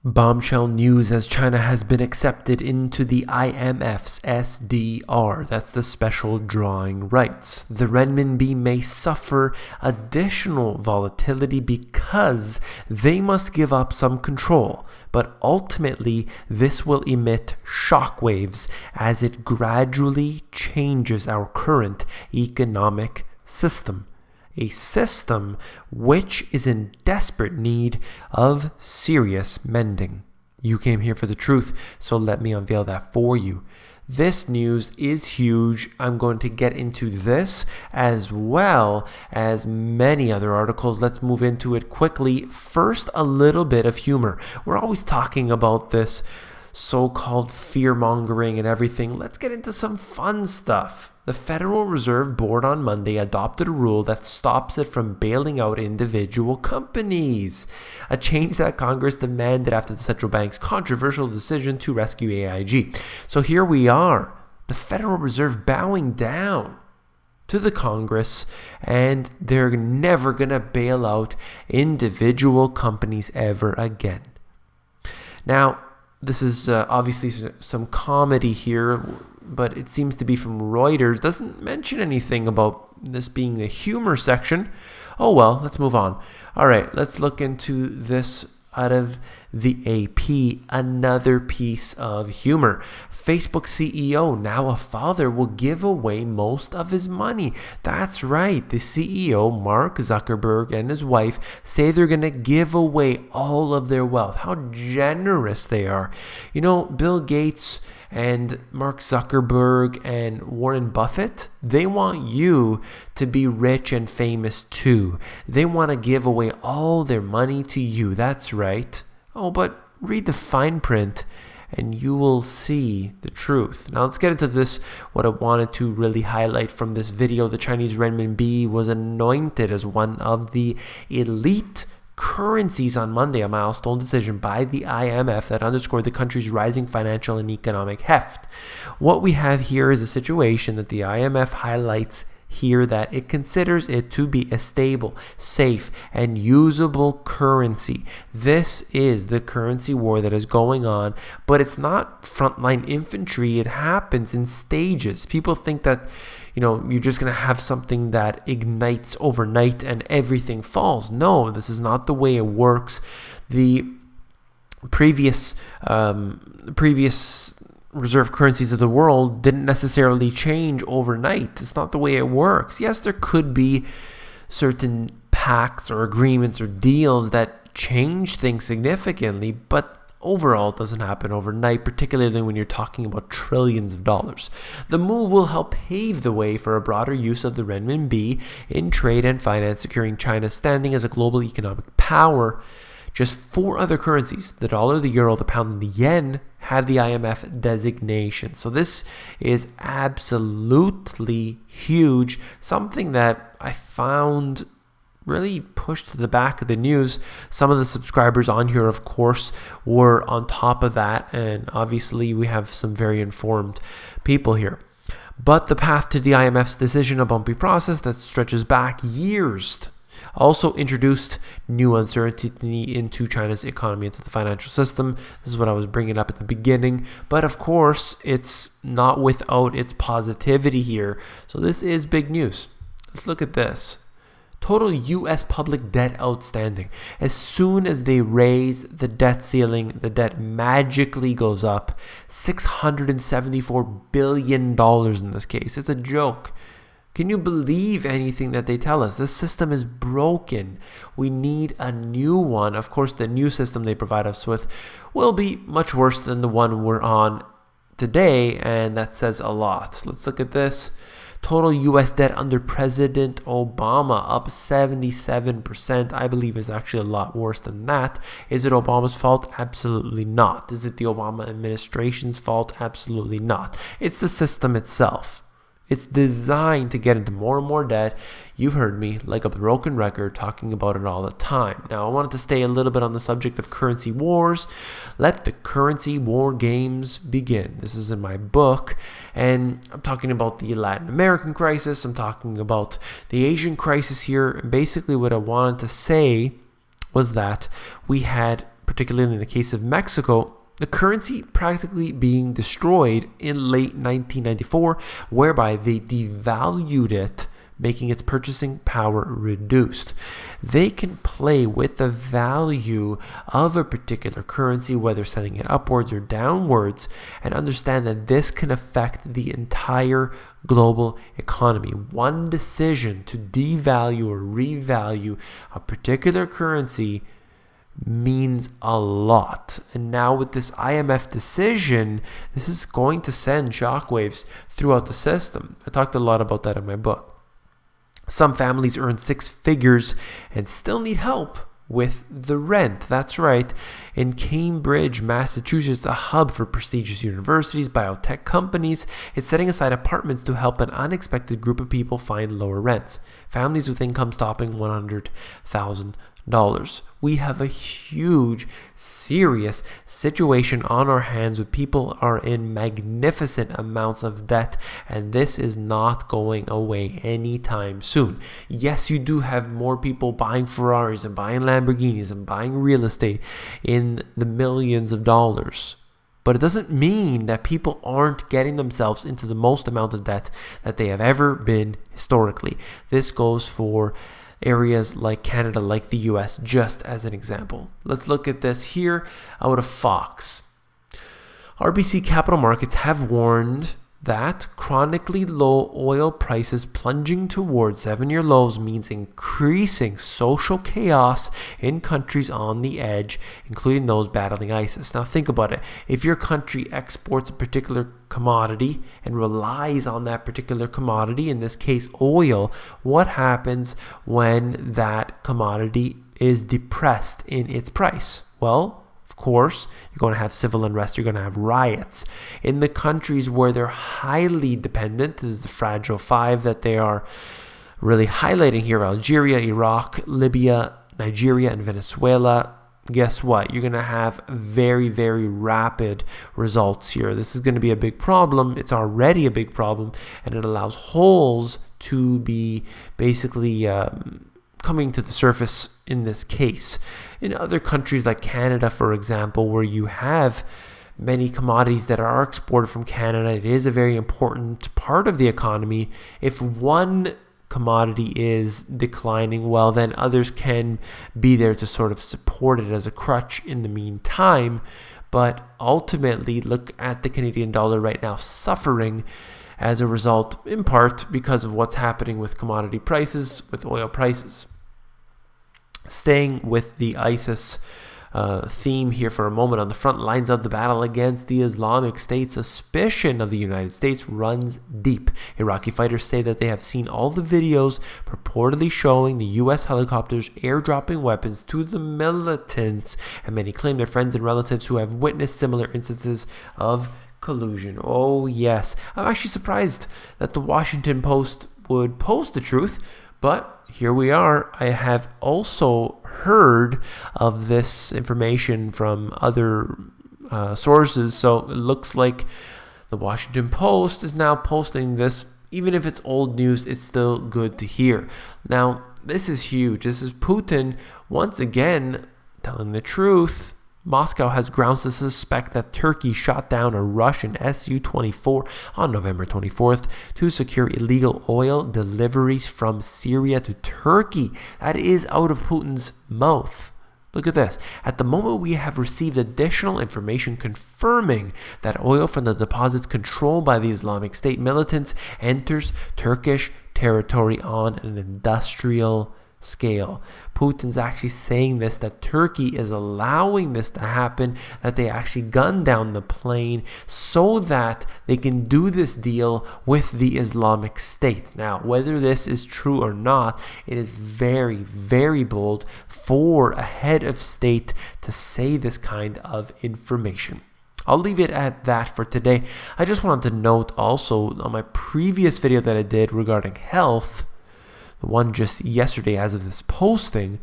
Bombshell news as China has been accepted into the IMF's SDR, that's the special drawing rights. The renminbi may suffer additional volatility because they must give up some control, but ultimately this will emit shockwaves as it gradually changes our current economic system. A system which is in desperate need of serious mending. You came here for the truth, so let me unveil that for you. This news is huge. I'm going to get into this as well as many other articles. Let's move into it quickly. First, a little bit of humor. We're always talking about this so-called fear-mongering and everything. Let's get into some fun stuff. The Federal Reserve Board on Monday adopted a rule that stops it from bailing out individual companies, a change that Congress demanded after the central bank's controversial decision to rescue AIG. So here we are, the Federal Reserve bowing down to the Congress, and they're never going to bail out individual companies ever again. Now, this is obviously some comedy here, but it seems to be from Reuters. Doesn't mention anything about this being the humor section. Oh well, let's move on. All right, let's look into this out of the AP. Another piece of humor. Facebook CEO, now a father, will give away most of his money. That's right. The CEO, Mark Zuckerberg, and his wife say they're going to give away all of their wealth. How generous they are. You know, Bill Gates and Mark Zuckerberg and Warren Buffett, they want you to be rich and famous too. They want to give away all their money to you. That's right. Oh, but read the fine print and you will see the truth. Now let's get into this, what I wanted to really highlight from this video. The Chinese renminbi was anointed as one of the elite currencies on Monday, a milestone decision by the IMF that underscored the country's rising financial and economic heft. What we have here is a situation that the IMF highlights here that it considers it to be a stable, safe, and usable currency. This is the currency war that is going on, but it's not frontline infantry. It happens in stages. People think that, you know, you're just going to have something that ignites overnight and everything falls. No, this is not the way it works. The previous reserve currencies of the world didn't necessarily change overnight. It's not the way it works. Yes, there could be certain pacts or agreements or deals that change things significantly, but overall, it doesn't happen overnight, particularly when you're talking about trillions of dollars. The move will help pave the way for a broader use of the renminbi in trade and finance, securing China's standing as a global economic power. Just 4 other currencies, the dollar, the euro, the pound, and the yen, have the IMF designation. So this is absolutely huge, something that I found really pushed to the back of the news. Some of the subscribers on here, of course, were on top of that, and obviously we have some very informed people here. But the path to the IMF's decision, a bumpy process that stretches back years, also introduced new uncertainty into China's economy, into the financial system. This is what I was bringing up at the beginning. But of course, it's not without its positivity here. So this is big news. Let's look at this. Total U.S. public debt outstanding. As soon as they raise the debt ceiling, the debt magically goes up. $674 billion in this case. It's a joke. Can you believe anything that they tell us? This system is broken. We need a new one. Of course, the new system they provide us with will be much worse than the one we're on today, and that says a lot. Let's look at this. Total U.S. debt under President Obama up 77%. I believe is actually a lot worse than that. Is it Obama's fault? Absolutely not. Is it the Obama administration's fault? Absolutely not. It's the system itself. It's designed to get into more and more debt. You've heard me, like a broken record, talking about it all the time. Now, I wanted to stay a little bit on the subject of currency wars. Let the currency war games begin. This is in my book, and I'm talking about the Latin American crisis. I'm talking about the Asian crisis here. And basically, what I wanted to say was that we had particularly in the case of Mexico, the currency practically being destroyed in late 1994, whereby they devalued it, making its purchasing power reduced. They can play with the value of a particular currency, whether sending it upwards or downwards, and understand that this can affect the entire global economy. One decision to devalue or revalue a particular currency means a lot. And now with this IMF decision, this is going to send shockwaves throughout the system. I talked a lot about that in my book. Some families earn 6 figures and still need help with the rent. That's right. In Cambridge, Massachusetts, a hub for prestigious universities, biotech companies, is setting aside apartments to help an unexpected group of people find lower rents. Families with incomes topping $100,000. We have a huge, serious situation on our hands where people are in magnificent amounts of debt, and this is not going away anytime soon. Yes, you do have more people buying Ferraris and buying Lamborghinis and buying real estate in the millions of dollars. But it doesn't mean that people aren't getting themselves into the most amount of debt that they have ever been historically. This goes for areas like Canada, like the US, just as an example. Let's look at this here out of Fox. RBC Capital Markets have warned that chronically low oil prices plunging towards 7-year lows means increasing social chaos in countries on the edge, including those battling ISIS. Now think about it. If your country exports a particular commodity and relies on that particular commodity, in this case oil, what happens when that commodity is depressed in its price? Well, of course, you're going to have civil unrest, you're going to have riots. In the countries where they're highly dependent, this is the fragile 5 that they are really highlighting here: Algeria, Iraq, Libya, Nigeria, and Venezuela. Guess what? You're going to have very, very rapid results here. This is going to be a big problem. It's already a big problem, and it allows holes to be basically coming to the surface in this case. In other countries like Canada, for example, where you have many commodities that are exported from Canada, it is a very important part of the economy. If one commodity is declining, well, then others can be there to sort of support it as a crutch in the meantime. But ultimately, look at the Canadian dollar right now suffering as a result, in part because of what's happening with commodity prices, with oil prices. Staying with the ISIS theme here for a moment, on the front lines of the battle against the Islamic State, suspicion of the United States runs deep. Iraqi fighters say that they have seen all the videos purportedly showing the U.S. helicopters airdropping weapons to the militants, and many claim their friends and relatives who have witnessed similar instances of collusion. Oh yes, I'm actually surprised that the Washington Post would post the truth, but here we are. I have also heard of this information from other sources, so it looks like the Washington Post is now posting this. Even if it's old news, it's still good to hear. Now, this is huge. This is Putin once again telling the truth. Moscow has grounds to suspect that Turkey shot down a Russian Su-24 on November 24th to secure illegal oil deliveries from Syria to Turkey. That is out of Putin's mouth. Look at this. At the moment, we have received additional information confirming that oil from the deposits controlled by the Islamic State militants enters Turkish territory on an industrial scale. Putin's actually saying this, that Turkey is allowing this to happen, that they actually gunned down the plane so that they can do this deal with the Islamic State. Now, whether this is true or not, it is very, very bold for a head of state to say this kind of information. I'll leave it at that for today. I just wanted to note also on my previous video that I did regarding health, the one just yesterday as of this posting,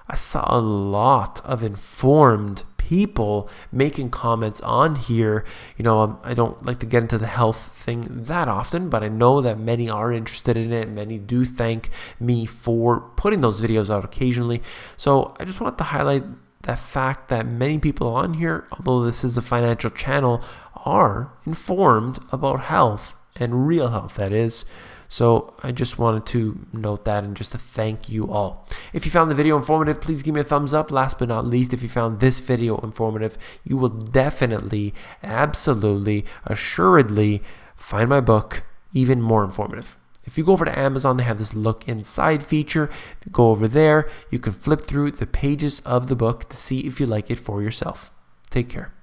I saw a lot of informed people making comments on here. You know, I don't like to get into the health thing that often, but I know that many are interested in it. Many do thank me for putting those videos out occasionally. So I just wanted to highlight the fact that many people on here, although this is a financial channel, are informed about health and real health, that is. So I just wanted to note that and just to thank you all. If you found the video informative, please give me a thumbs up. Last but not least, if you found this video informative, you will definitely, absolutely, assuredly find my book even more informative. If you go over to Amazon, they have this look inside feature. If you go over there, you can flip through the pages of the book to see if you like it for yourself. Take care.